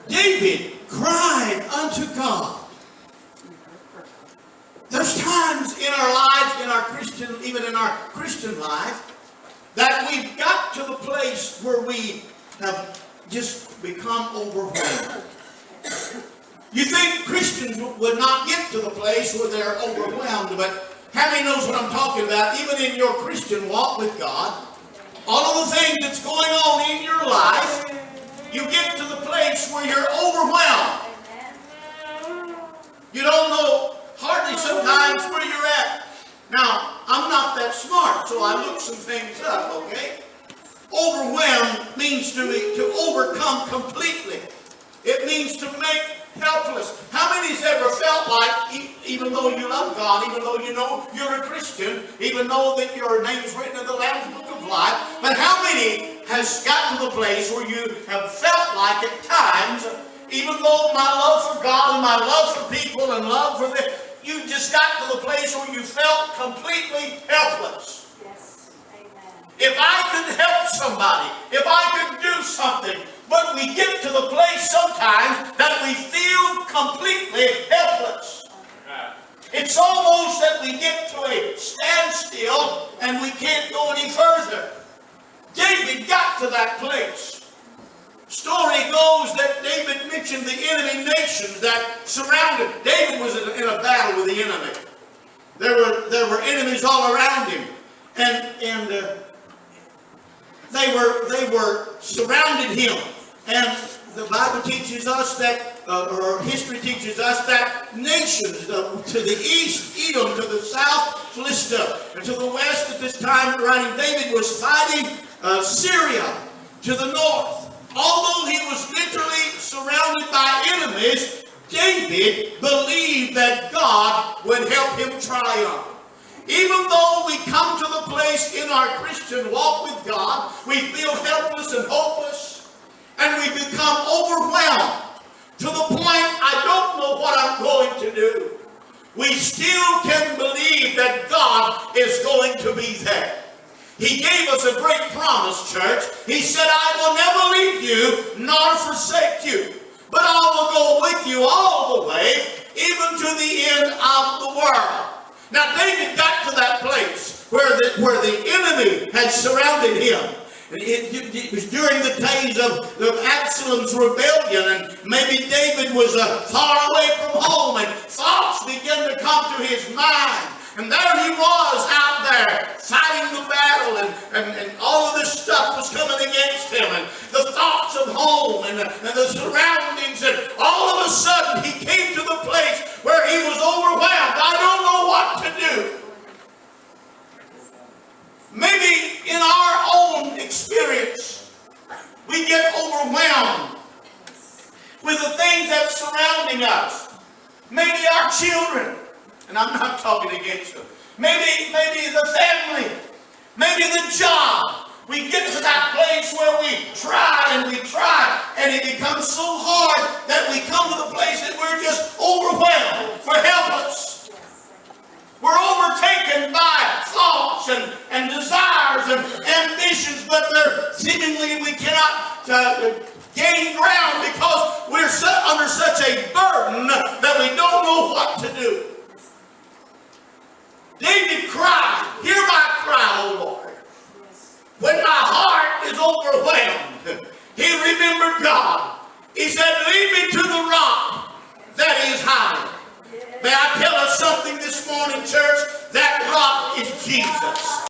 David cried unto God. There's times in our lives, even in our Christian life, that we've got to the place where we have just become overwhelmed. You think Christians would not get to the place where they're overwhelmed, but how many knows what I'm talking about? Even in your Christian walk with God, all of the things that's going on in your life, you get to the place where you're overwhelmed. You don't know hardly sometimes where you're at. Now, I'm not that smart, so I looked some things up, okay? Overwhelmed means to overcome completely. It means to make helpless. How many's ever felt like, even though you love God, even though you know you're a Christian, even though that your name's written in the Lamb's Book of Life, but how many has got to the place where you have felt like at times, even though my love for God and my love for people and love for the, you just got to the place where you felt completely helpless. Yes. Amen. If I could help somebody, if I could do something, but we get to the place sometimes that we feel completely helpless. It's almost that we get to a standstill and we can't go any further. David got to that place. Story goes that David mentioned the enemy nations that surrounded. David was in a battle with the enemy. There were enemies all around him, and they were surrounded him. And the Bible teaches us that, or history teaches us that nations to the east, Edom, to the south, Philistia, and to the west at this time, writing, David was fighting Syria to the north. Although he was literally surrounded by enemies, David believed that God would help him triumph. Even though we come to the place in our Christian walk with God, we feel helpless and hopeless, and we become overwhelmed to the point I don't know what I'm going to do. We still can believe that God is going to be there. He gave us a great promise, church. He said, I will never leave you nor forsake you, but I will go with you all the way, even to the end of the world. Now, David got to that place where the enemy had surrounded him. It was during the days of Absalom's rebellion, and maybe David was far away from home, and thoughts began to come to his mind. And there he was out there fighting the battle, and all of this stuff was coming against him, and the thoughts of home and the surroundings, and all of a sudden he came to the place where he was overwhelmed. I don't know what to do. Maybe in our own experience, we get overwhelmed with the things that's surrounding us. Maybe our children. And I'm not talking against them. Maybe the family. Maybe the job. We get to that place where we try, and it becomes so hard that we come to the place that we're just overwhelmed. We're helpless. We're overtaken by thoughts and desires and ambitions, but they're seemingly we cannot gain ground because we're under such a burden that we don't know what to do. David cried, hear my cry, O Lord. When my heart is overwhelmed, he remembered God. He said, lead me to the rock that is high. May I tell us something this morning, church? That rock is Jesus.